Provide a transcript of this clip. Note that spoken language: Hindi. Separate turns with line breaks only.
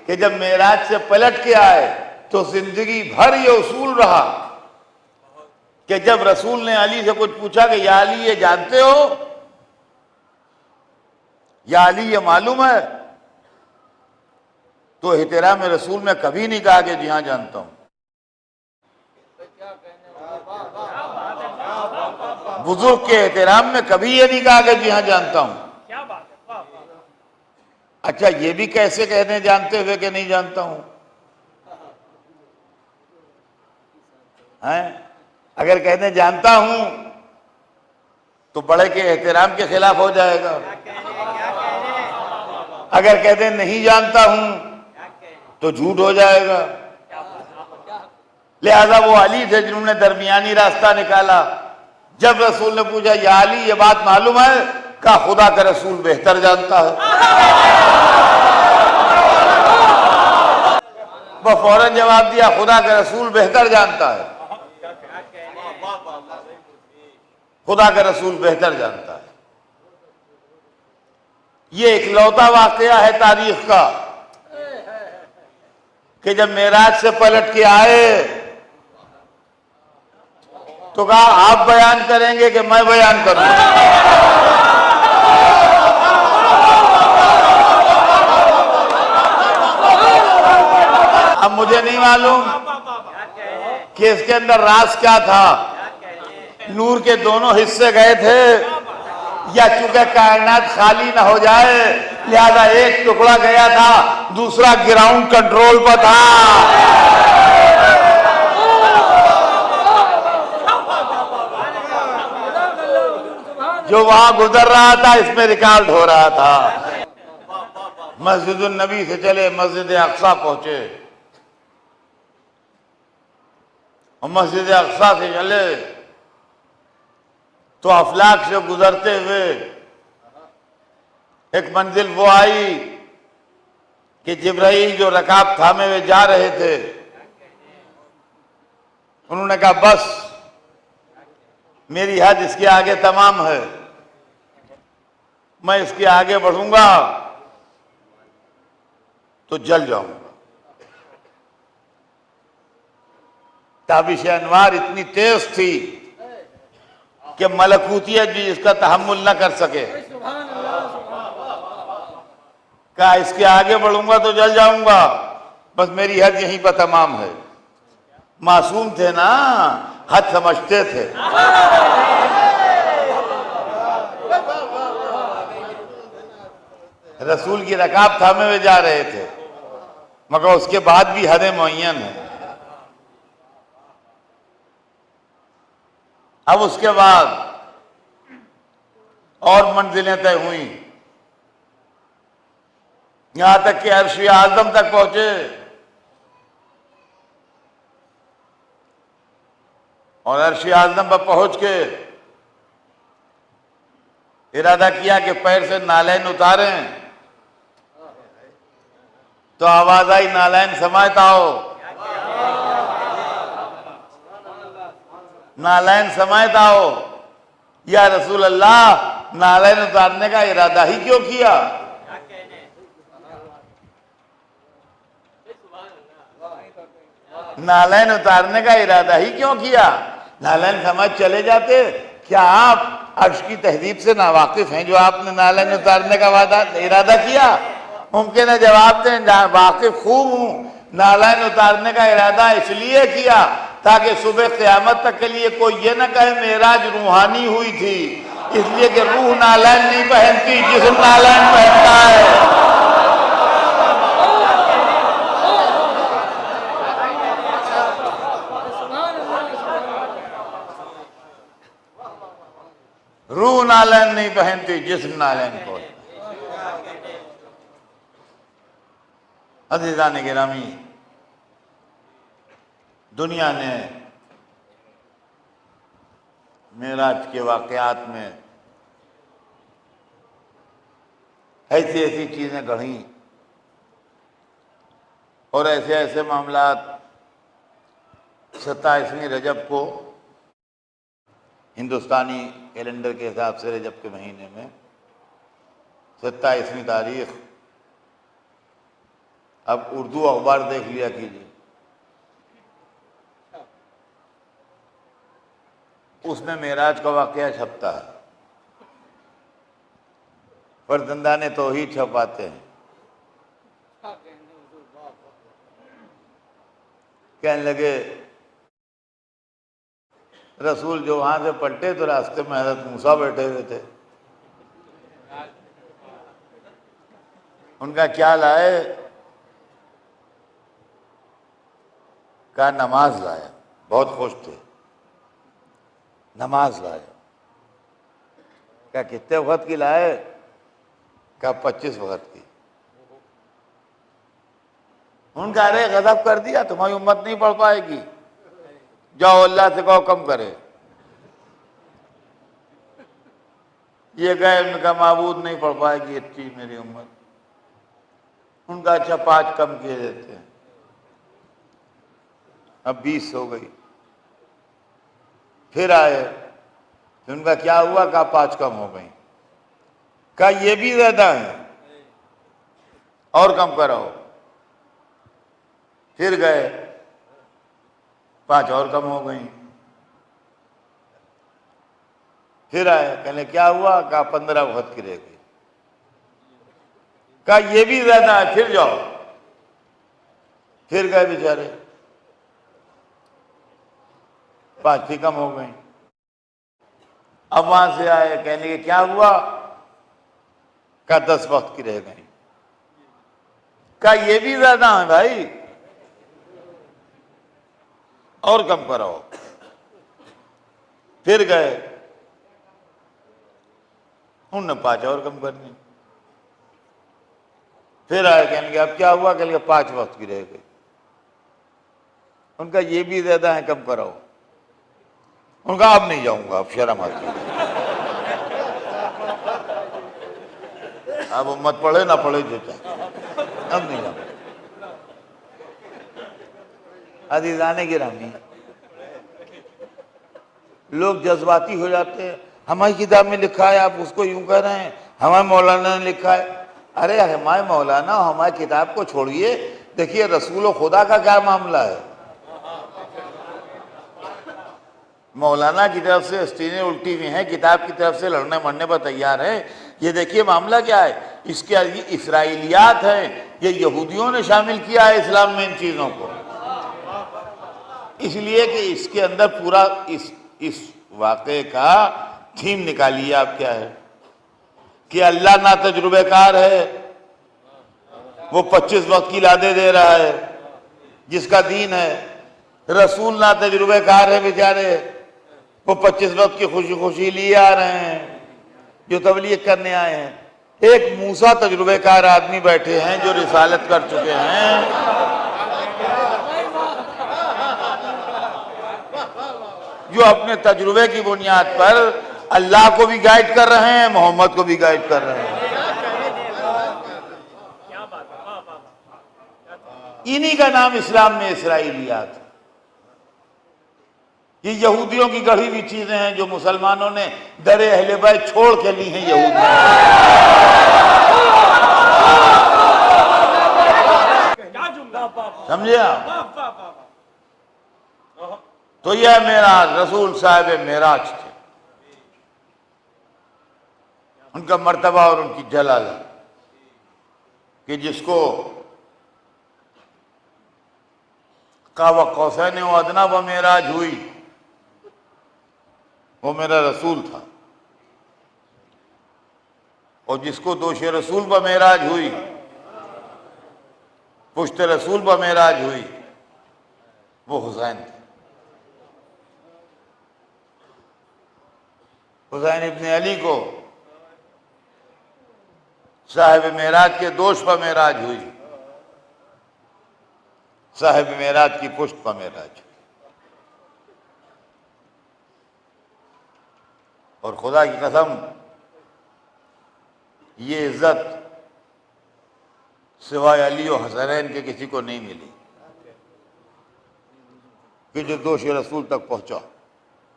कि जब मेराज से पलट के आए तो जिंदगी भर ये उसूल रहा कि जब रसूल ने अली से कुछ पूछा कि या अली ये जानते हो, या अली ये मालूम है, तो एहतराम रसूल में कभी नहीं कहा कि जी हाँ जानता हूं। बुजुर्ग के एहतराम में कभी ये नहीं कहा कि जी हाँ जानता हूं। अच्छा, ये भी कैसे कहने जानते हुए कि नहीं जानता हूं? हैं? अगर कहने जानता हूं तो बड़े के एहतराम के खिलाफ हो जाएगा। अगर कहते नहीं जानता हूं तो झूठ हो जाएगा। लिहाजा वो अली थे जिन्होंने दरमियानी रास्ता निकाला। जब रसूल ने पूछा या अली ये बात मालूम है, कहा खुदा का रसूल बेहतर जानता है। वो फौरन जवाब दिया खुदा का रसूल बेहतर जानता है, खुदा का रसूल बेहतर जानता है। ये इकलौता वाकया है तारीख का कि जब मेराज से पलट के आए तो कहा आप बयान करेंगे कि मैं बयान करूंगा? अब मुझे नहीं मालूम कि इसके अंदर राज क्या था। नूर के दोनों हिस्से गए थे, या चूंकि कायनात खाली ना हो जाए लिहाजा एक टुकड़ा गया था, दूसरा ग्राउंड कंट्रोल पर था। जो वहां गुजर रहा था इसमें रिकॉर्ड हो रहा था। मस्जिद नबी से चले मस्जिद अक्सा पहुंचे, और मस्जिद अक्सा से चले तो अफलाक से गुजरते हुए एक मंजिल वो आई कि जिब्राइल जो रकाब थामे हुए जा रहे थे, उन्होंने कहा बस मेरी हद इसके आगे तमाम है, मैं इसके आगे बढ़ूंगा तो जल जाऊंगा। ताबिश अनवार इतनी तेज थी कि मलकूतियत भी इसका तहम्मुल न कर सके। कहा इसके आगे बढ़ूंगा तो जल जाऊंगा, बस मेरी हद यहीं पर तमाम है। मासूम थे ना, हद समझते थे। रसूल की रकाब थामे हुए जा रहे थे, मगर उसके बाद भी हदें मुअय्यन है। अब उसके बाद और मंजिलें तय हुई, यहां तक कि अर्श आज़म तक पहुंचे, और अर्श आज़म पर पहुंच के इरादा किया कि पैर से नालैन उतारें, तो आवाज आई नालैन समात आओ, नालैन समात आओ। या रसूल अल्लाह, नालैन उतारने का इरादा ही क्यों किया? नालैन उतारने का इरादा ही क्यों किया? नालैन समझ चले जाते। क्या आप अर्श की तहजीब से नावाकिफ हैं जो आपने नालैन उतारने का इरादा किया? मुमकिन है जवाब दें वाकिफ खूब हूं, नालैन उतारने का इरादा इसलिए किया ताकि सुबह क़यामत तक के लिए कोई ये ना कहे मेराज रूहानी हुई थी, इसलिए कि रूह नालैन नहीं पहनती, जिस्म नालैन पहनता है। रूह नालैन नहीं पहनती, जिस्म नालैन को। अज़ीज़ान गिरामी, दुनिया ने मेराज के वाक़यात में ऐसी ऐसी चीजें गढ़ी और ऐसे ऐसे मामलात 27वीं रजब को हिंदुस्तानी कैलेंडर के हिसाब से रजब के महीने में 27वीं तारीख अब उर्दू अखबार देख लिया कीजिए, उसमें मेराज का वाकया छपता है, पर दंदाने तौहीद छपाते हैं। कहने लगे रसूल जो वहां से पलटे तो रास्ते में हज़रत मूसा बैठे हुए थे। उनका क्या लाए? कहा नमाज लाया। बहुत खुश थे, नमाज लाया। क्या कितने वक्त की लाए? क्या 25 वक्त की। उनका अरे गजब कर दिया, तुम्हारी उम्मत नहीं पढ़ पाएगी, जाओ अल्लाह से कहो कम करे। ये गए, उनका माबूद नहीं पढ़ पाएगी इतनी मेरी उम्मत। उनका अच्छा 5 कम किए देते हैं, अब 20 हो गई। फिर आए, तो उनका क्या हुआ? कहा 5 कम हो गई। कहा ये भी ज्यादा है, और कम कराओ। फिर गए, 5 और कम हो गई। फिर आए, कहने क्या हुआ? कहा 15 वक्त की रह गई। कहा ये भी ज्यादा है, फिर जाओ। फिर गए बेचारे, 5 भी कम हो गई। अब वहां से आए, कहने के क्या हुआ? कहा 10 वक्त की रह गई। कहा ये भी ज्यादा है भाई, और कम कराओ। फिर गए, उन्होंने 5 और कम करनी। फिर आए, कहने के अब क्या हुआ? कहने के 5 वक्त की रह गई। उनका ये भी ज्यादा है, कम कराओ। उनका अब नहीं जाऊंगा, अब शर्म आती है। अब उम्मत पढ़े ना पढ़े जो चाहे, अब नहीं जाऊंगा। अजीजाने गिरामी, लोग जज्बाती हो जाते हैं। हमारी किताब में लिखा है, आप उसको यूं कह रहे हैं, हमारे मौलाना ने लिखा है। अरे हमारे मौलाना हमारी किताब को छोड़िए, देखिए रसूल खुदा का क्या मामला है। मौलाना की तरफ से स्टीनें उल्टी हुई हैं, किताब की तरफ से लड़ने मरने पर तैयार है। ये देखिए मामला क्या है, इसके इसराइलियात हैं, ये यहूदियों ने शामिल किया है इस्लाम में इन चीजों को, इसलिए कि इसके अंदर पूरा इस वाक़े का थीम निकालिए आप क्या है कि अल्लाह ना तजुर्बेकार है, वो 25 वक्त की लादे दे रहा है जिसका दीन है। रसूल ना तजुर्बेकार है बेचारे, वो 25 वक्त की खुशी खुशी लिए आ रहे हैं जो तबलीग करने आए हैं। एक मूसा तजुर्बेकार आदमी बैठे हैं जो रिसालत कर चुके हैं, जो अपने तजुर्बे की बुनियाद पर अल्लाह को भी गाइड कर रहे हैं, मोहम्मद को भी गाइड कर रहे हैं। इन्हीं का नाम इस्लाम में इसराइलियात। ये यहूदियों की गढ़ी हुई चीजें हैं जो मुसलमानों ने दरे अहले बैत छोड़ के ली हैं यहूदियों। समझे आप? तो यह मेराज, रसूल साहिब मेराज थे, उनका मर्तबा और उनकी जलाल कि जिसको कावा कौसैन व अदना व मेराज हुई, वो मेरा रसूल था। और जिसको दोष रसूल व मेराज हुई, पुश्त रसूल व मेराज हुई, वो हुसैन थे। हुसैन इब्ने अली को साहिब मेराज के दोष पर मेराज हुई, साहिब मेराज की पुश्त पर मेराज। और खुदा की कसम, ये इज्जत सिवाय अली और हसनैन के किसी को नहीं मिली कि जो दोष रसूल तक पहुंचा।